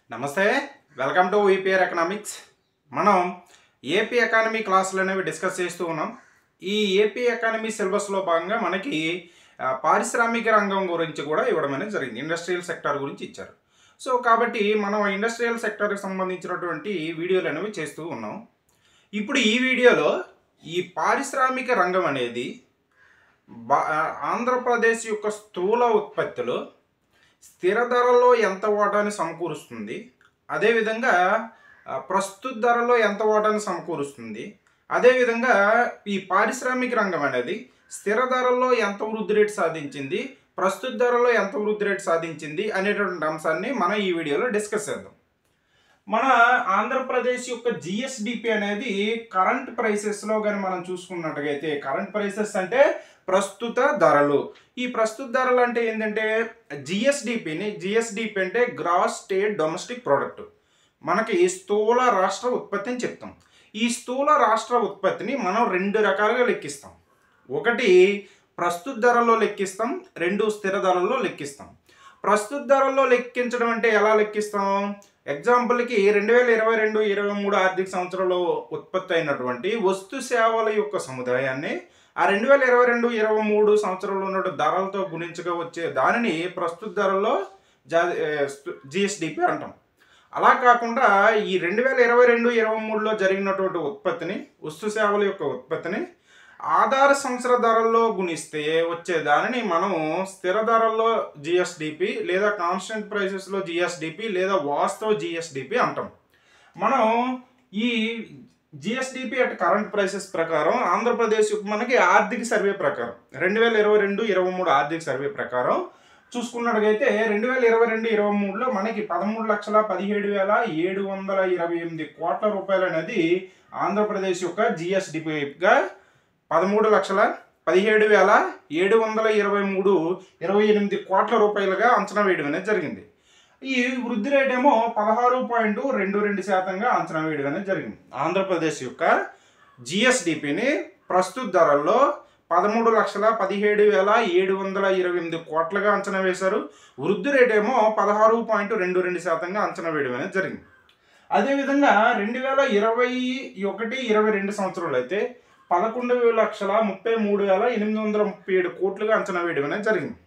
నమస్తే, welcome to EPR economics. మనం AP economy క్లాసులు అనేవి డిస్కస్ చేస్తూ ఉన్నాం. ఈ ఏపీ ఎకానమీ సిలబస్లో భాగంగా మనకి పారిశ్రామిక రంగం గురించి కూడా ఇవ్వడం అనేది జరిగింది. ఇండస్ట్రియల్ సెక్టార్ గురించి ఇచ్చారు. సో కాబట్టి మనం ఇండస్ట్రియల్ సెక్టార్కి సంబంధించినటువంటి వీడియోలు అనేవి చేస్తూ ఉన్నాం. ఇప్పుడు ఈ వీడియోలో ఈ పారిశ్రామిక రంగం అనేది ఆంధ్రప్రదేశ్ యొక్క స్థూల ఉత్పత్తిలో స్థిర ధరలో ఎంత వాటాని సమకూరుస్తుంది, అదేవిధంగా ప్రస్తుత ధరలో ఎంత వాటాని సమకూరుస్తుంది, అదేవిధంగా ఈ పారిశ్రామిక రంగం అనేది స్థిర ధరల్లో ఎంత వృద్ధి రేటు సాధించింది, ప్రస్తుత ధరలో ఎంత వృద్ధి రేటు సాధించింది అనేటువంటి అంశాన్ని మనం ఈ వీడియోలో డిస్కస్ చేద్దాం. మన ఆంధ్రప్రదేశ్ యొక్క జిఎస్డిపి అనేది కరెంట్ ప్రైసెస్లో కానీ మనం చూసుకున్నట్టుగైతే, కరెంట్ ప్రైసెస్ అంటే ప్రస్తుత ధరలు. ఈ ప్రస్తుత ధరలు అంటే ఏంటంటే జిఎస్డిపి అంటే గ్రాస్ స్టేట్ డొమెస్టిక్ ప్రోడక్ట్, మనకి స్థూల రాష్ట్ర ఉత్పత్తి అని చెప్తాం. ఈ స్థూల రాష్ట్ర ఉత్పత్తిని మనం రెండు రకాలుగా లెక్కిస్తాం. ఒకటి ప్రస్తుత ధరలో లెక్కిస్తాం, రెండు స్థిర ధరల్లో లెక్కిస్తాం. ప్రస్తుత ధరల్లో లెక్కించడం అంటే ఎలా లెక్కిస్తాం? ఎగ్జాంపుల్కి 2022-23 ఆర్థిక సంవత్సరంలో ఉత్పత్తి అయినటువంటి వస్తు సేవల యొక్క సముదాయాన్ని ఆ 2022-23 సంవత్సరంలో ఉన్న ధరలతో గుణించగా వచ్చే దానిని ప్రస్తుత ధరల్లో జిఎస్డిపి అంటాం. అలా కాకుండా ఈ 2022-23లో జరిగినటువంటి ఉత్పత్తిని, వస్తు సేవల యొక్క ఉత్పత్తిని ఆధార సంవత్సర ధరల్లో గుణిస్తే వచ్చే దానిని మనం స్థిర ధరల్లో జిఎస్డిపి లేదా కాన్స్టెంట్ ప్రైసెస్లో జిఎస్డిపి లేదా వాస్తవ జిఎస్డిపి అంటాం. మనం ఈ జిఎస్డిపి అట్ కరెంట్ ప్రైసెస్ ప్రకారం ఆంధ్రప్రదేశ్ మనకి ఆర్థిక సర్వే ప్రకారం 2022-23 ఆర్థిక సర్వే ప్రకారం చూసుకున్నట్టుగైతే 2022-23లో మనకి 13,17,728 కోట్ల రూపాయలు అనేది ఆంధ్రప్రదేశ్ యొక్క జిఎస్డిపిగా 13,17,728 కోట్ల రూపాయలుగా అంచనా వేయడం అనేది జరిగింది. ఈ వృద్ధి రేట్ ఏమో 16.22% అంచనా వేయడం అనేది జరిగింది. ఆంధ్రప్రదేశ్ యొక్క జిఎస్డిపిని ప్రస్తుత ధరల్లో 13,17,728 కోట్లుగా అంచనా వేశారు. వృద్ధి రేట్ ఏమో 16.22% అంచనా వేయడం అనేది జరిగింది. అదేవిధంగా 2021-22 సంవత్సరంలో అయితే 11,33,837 కోట్లుగా అంచనా వేయడం అనేది జరిగింది.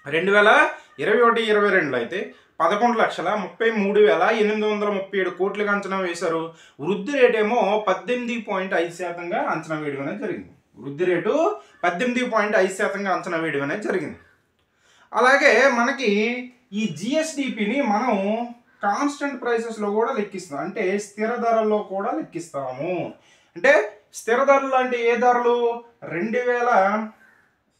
2021-22లో అయితే 11,33,837 కోట్లుగా అంచనా వేశారు. వృద్ధి రేట్ ఏమో 18.5% అంచనా వేయడం అనేది జరిగింది. వృద్ధి రేటు 18.5% అంచనా వేయడం అనేది జరిగింది. అలాగే మనకి ఈ జిఎస్డిపిని మనం కాన్స్టెంట్ ప్రైసెస్లో కూడా లెక్కిస్తాం, అంటే స్థిర ధరల్లో కూడా లెక్కిస్తాము. అంటే స్థిర ధరలు అంటే ఏ ధరలు? 2000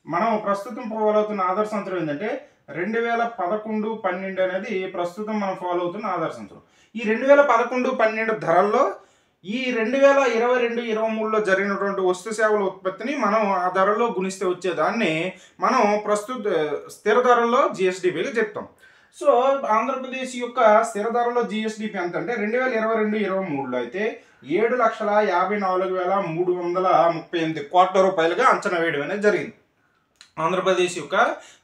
మనం ప్రస్తుతం ఫాలో అవుతున్న ఆధార సంవత్సరం ఏంటంటే 2011-12 అనేది ప్రస్తుతం మనం ఫాలో అవుతున్న ఆధార సంవత్సరం. ఈ 2011-12 ధరల్లో ఈ 2022-23లో జరిగినటువంటి వస్తు సేవల ఉత్పత్తిని మనం ఆ ధరలో గుణిస్తే వచ్చేదాన్ని మనం ప్రస్తుత స్థిర ధరల్లో జిఎస్డిపిగా చెప్తాం. సో ఆంధ్రప్రదేశ్ యొక్క స్థిర ధరలో జిఎస్డిపి ఎంత అంటే 2022-23లో అయితే 7,54,338 కోట్ల రూపాయలుగా అంచనా వేయడం అనేది జరిగింది. ఆంధ్రప్రదేశ్ యొక్క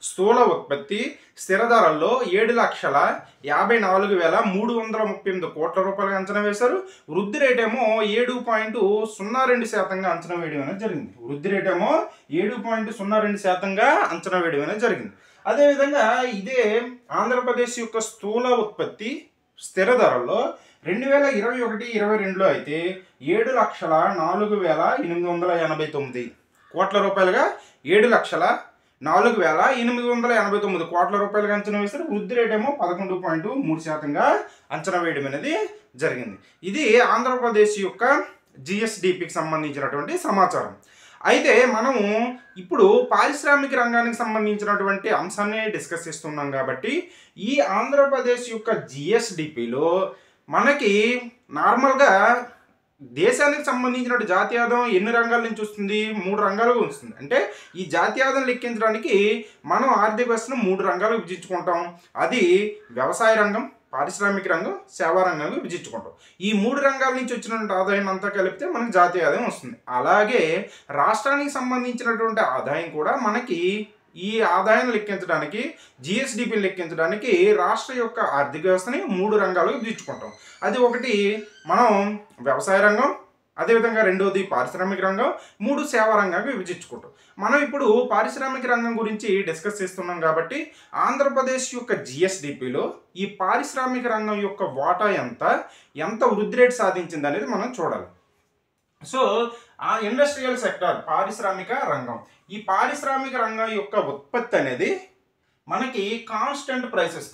స్థూల ఉత్పత్తి స్థిర ధరల్లో 7,54,338 కోట్ల రూపాయలుగా అంచనా వేశారు. వృద్ధి రేట్ ఏమో 7.02% అంచనా వేయడం అనేది జరిగింది. వృద్ధి రేట్ ఏమో 7.02% అంచనా వేయడం అనేది జరిగింది. అదేవిధంగా ఇదే ఆంధ్రప్రదేశ్ యొక్క స్థూల ఉత్పత్తి స్థిర ధరల్లో 2021-22లో అయితే 7,04,889 కోట్ల రూపాయలుగా 7,04,889 కోట్ల రూపాయలుగా అంచనా వేశారు. వృద్ధి రేట్ ఏమో 11.3% అంచనా వేయడం అనేది జరిగింది. ఇది ఆంధ్రప్రదేశ్ యొక్క జిఎస్డిపికి సంబంధించినటువంటి సమాచారం. అయితే మనము ఇప్పుడు పారిశ్రామిక రంగానికి సంబంధించినటువంటి అంశాన్ని డిస్కస్ చేస్తున్నాం కాబట్టి ఈ ఆంధ్రప్రదేశ్ యొక్క జిఎస్డిపిలో మనకి నార్మల్గా దేశానికి సంబంధించిన జాతీయ ఆదాయం ఎన్ని రంగాల నుంచి వస్తుంది? 3 రంగాలుగా వస్తుంది. అంటే ఈ జాతీయ ఆదాయం లెక్కించడానికి మనం ఆర్థిక వ్యవస్థను 3 రంగాలు విభజించుకుంటాం. అది వ్యవసాయ రంగం, పారిశ్రామిక రంగం, సేవా రంగంగా విభజించుకుంటాం. ఈ 3 రంగాల నుంచి వచ్చినటువంటి ఆదాయం అంతా కలిపితే మనకి జాతీయ ఆదాయం వస్తుంది. అలాగే రాష్ట్రానికి సంబంధించినటువంటి ఆదాయం కూడా మనకి ఈ ఆదాయాన్ని లెక్కించడానికి జిఎస్డిపిని లెక్కించడానికి రాష్ట్ర యొక్క ఆర్థిక వ్యవస్థని 3 రంగాలకు విభజించుకుంటాం. అది ఒకటి మనం వ్యవసాయ రంగం, అదేవిధంగా రెండోది పారిశ్రామిక రంగం, 3 సేవా రంగానికి విభజించుకుంటాం. మనం ఇప్పుడు పారిశ్రామిక రంగం గురించి డిస్కస్ చేస్తున్నాం కాబట్టి ఆంధ్రప్రదేశ్ యొక్క జిఎస్డిపిలో ఈ పారిశ్రామిక రంగం యొక్క వాటా ఎంత వృద్ధి రేటు సాధించింది అనేది మనం చూడాలి. సో ఆ ఇండస్ట్రియల్ సెక్టర్ పారిశ్రామిక రంగం, ఈ పారిశ్రామిక రంగం యొక్క ఉత్పత్తి అనేది మనకి కాన్స్టెంట్ ప్రైసెస్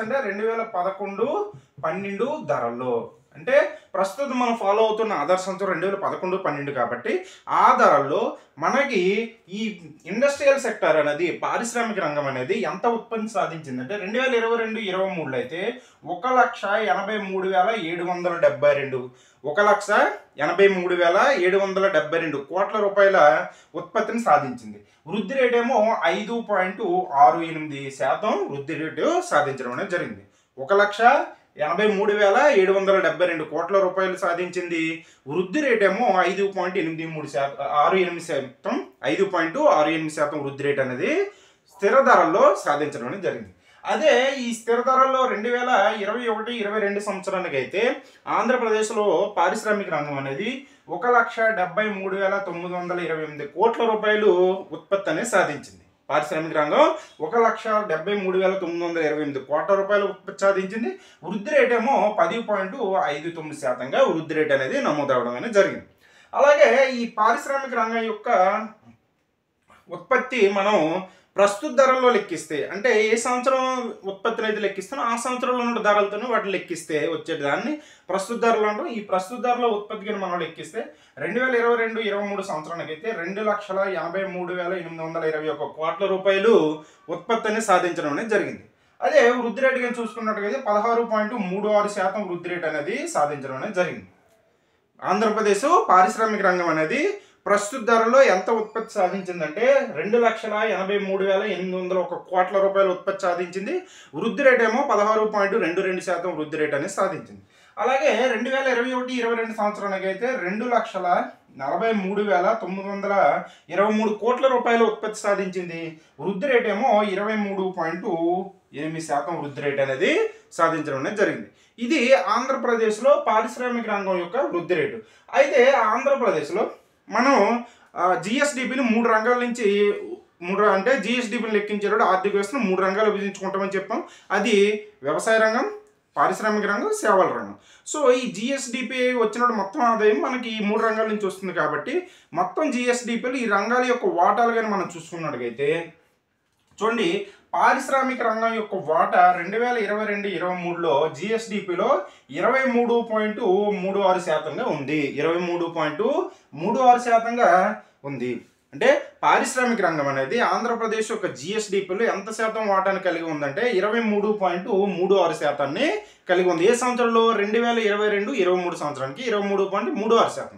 అంటే 2011-12 ధరల్లో, అంటే ప్రస్తుతం మనం ఫాలో అవుతున్న ఆధార్ సంవత్సరం 2011-12 కాబట్టి ఆ ధరల్లో మనకి ఈ ఇండస్ట్రియల్ సెక్టర్ అనేది పారిశ్రామిక రంగం అనేది ఎంత ఉత్పత్తి సాధించిందంటే 2022-23లో అయితే 1,83,772 1,83,772 కోట్ల రూపాయల ఉత్పత్తిని సాధించింది. వృద్ధి రేటేమో 5.68% వృద్ధి రేటు సాధించడం అనేది జరిగింది. 1,83,772 కోట్ల రూపాయలు సాధించింది. వృద్ధి రేటేమో 5.68% వృద్ధి రేట్ అనేది స్థిర ధరల్లో సాధించడం అనేది జరిగింది. అదే ఈ స్థిర ధరల్లో 2021-22 సంవత్సరానికి అయితే ఆంధ్రప్రదేశ్లో పారిశ్రామిక రంగం అనేది 1,73,928 కోట్ల రూపాయలు ఉత్పత్తి అనేది సాధించింది. పారిశ్రామిక రంగం 1,73,928 కోట్ల రూపాయలు ఉత్పత్తి సాధించింది. వృద్ధి రేట్ ఏమో 10.59% వృద్ధి రేట్ అనేది నమోదవడం అనేది జరిగింది. అలాగే ఈ పారిశ్రామిక రంగం యొక్క ఉత్పత్తి మనం ప్రస్తుత ధరల్లో లెక్కిస్తే, అంటే ఏ సంవత్సరం ఉత్పత్తిని అయితే లెక్కిస్తానో ఆ సంవత్సరంలో ఉన్న ధరలతోనే వాటిని లెక్కిస్తే వచ్చేదాన్ని ప్రస్తుత ధరలు అంటాం. ఈ ప్రస్తుత ధరలో ఉత్పత్తికి మనం లెక్కిస్తే 2022-23 సంవత్సరానికి అయితే 2,83,821 కోట్ల రూపాయలు ఉత్పత్తిని సాధించడం అనేది జరిగింది. అదే వృద్ధి రేటు కానీ చూసుకున్నట్టుగైతే 16.36% వృద్ధి రేటు అనేది సాధించడం అనేది జరిగింది. ఆంధ్రప్రదేశ్ పారిశ్రామిక రంగం అనేది ప్రస్తుత ధరలో ఎంత ఉత్పత్తి సాధించిందంటే 2,83,801 కోట్ల రూపాయల ఉత్పత్తి సాధించింది. వృద్ధి రేట్ ఏమో 16.22% వృద్ధి రేట్ అనేది సాధించింది. అలాగే 2021-22 సంవత్సరానికి అయితే 2,43,923 కోట్ల రూపాయల ఉత్పత్తి సాధించింది. వృద్ధి రేట్ ఏమో 23.8% వృద్ధి రేట్ అనేది సాధించడం అనేది జరిగింది. ఇది ఆంధ్రప్రదేశ్లో పారిశ్రామిక రంగం యొక్క వృద్ధి రేటు. అయితే ఆంధ్రప్రదేశ్లో మనం జిఎస్డిపిని 3 రంగాల నుంచి అంటే జిఎస్డిపిని లెక్కించేటప్పుడు ఆర్థిక వ్యవస్థను 3 రంగాలు విభజించుకుంటామని చెప్పాం. అది వ్యవసాయ రంగం, పారిశ్రామిక రంగం, సేవల రంగం. సో ఈ జిఎస్డిపి వచ్చినప్పుడు మొత్తం ఆదాయం మనకి ఈ 3 రంగాల నుంచి వస్తుంది కాబట్టి మొత్తం జిఎస్డిపిలు ఈ రంగాల యొక్క వాటాలు కానీ మనం చూసుకున్నట్టుగైతే చూడండి, పారిశ్రామిక రంగం యొక్క వాటా 2022-23లో జిఎస్డిపిలో 23.36%గా ఉంది. 23.36%గా ఉంది. అంటే పారిశ్రామిక రంగం అనేది ఆంధ్రప్రదేశ్ యొక్క జిఎస్డిపిలో ఎంత శాతం వాటాను కలిగి ఉందంటే 23.36%ని కలిగి ఉంది. ఏ సంవత్సరంలో? 2022-23 సంవత్సరానికి 23.36%.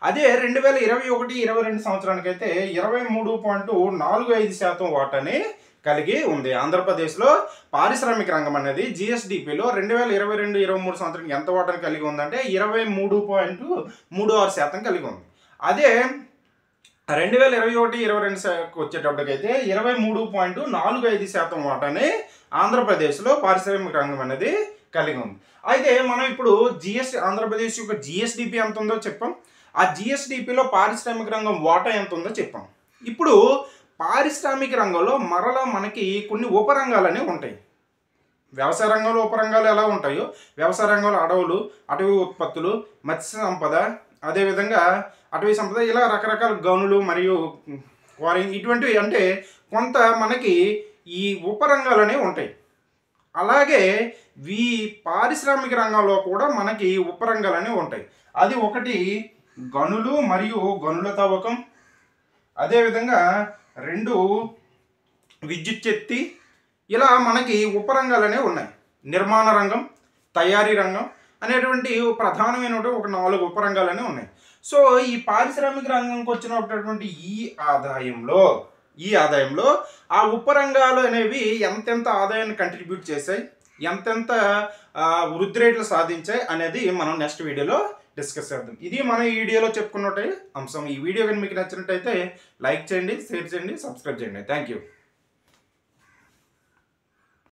అదే 2021-22 సంవత్సరానికి అయితే 23.45% వాటాని కలిగి ఉంది. ఆంధ్రప్రదేశ్లో పారిశ్రామిక రంగం అనేది జిఎస్డిపిలో 2022-23 సంవత్సరానికి ఎంత వాటాను కలిగి ఉందంటే 23.36% కలిగి ఉంది. అదే 2021-22 వచ్చేటప్పటికైతే 23.45% వాటాని ఆంధ్రప్రదేశ్లో పారిశ్రామిక రంగం అనేది కలిగి ఉంది. అయితే మనం ఇప్పుడు ఆంధ్రప్రదేశ్ యొక్క జిఎస్డిపి ఎంత ఉందో చెప్పాం. ఆ జిఎస్డిపిలో పారిశ్రామిక రంగం వాటా ఎంత ఉందో చెప్పాం. ఇప్పుడు పారిశ్రామిక రంగంలో మరలా మనకి కొన్ని ఉపరంగాలు అనేవి ఉంటాయి. వ్యవసాయ రంగంలో ఉపరంగాలు ఎలా ఉంటాయో, వ్యవసాయ రంగంలో అడవులు, అటవీ ఉత్పత్తులు, మత్స్య సంపద, అదేవిధంగా అటవీ సంపద, ఇలా రకరకాల గనులు మరియు క్వారీయింగ్, ఇటువంటివి అంటే కొంత మనకి ఈ ఉపరంగాలు అనేవి ఉంటాయి. అలాగే ఈ పారిశ్రామిక రంగంలో కూడా మనకి ఉపరంగాలు అనేవి ఉంటాయి. అది ఒకటి గనులు మరియు గనుల తవ్వకం, అదేవిధంగా 2 విద్యుత్ శక్తి, ఇలా మనకి ఉపరంగాలు అనేవి ఉన్నాయి. నిర్మాణ రంగం, తయారీ రంగం అనేటువంటి ప్రధానమైన ఒక 4 ఉపరంగాలు అనేవి ఉన్నాయి. సో ఈ పారిశ్రామిక రంగంకి వచ్చినటువంటి ఈ ఆదాయంలో ఆ ఉపరంగాలు అనేవి ఎంతెంత ఆదాయాన్ని కంట్రిబ్యూట్ చేశాయి, ఎంతెంత వృద్ధి రేట్లు సాధించాయి అనేది మనం నెక్స్ట్ వీడియోలో డిస్కస్ చేద్దాం. ఇది మన ఈ వీడియోలో చెప్పుకున్నట్టే అంశం. ఈ వీడియో కానీ మీకు నచ్చినట్టయితే లైక్ చేయండి, షేర్ చేయండి, సబ్స్క్రైబ్ చేయండి. Thank you.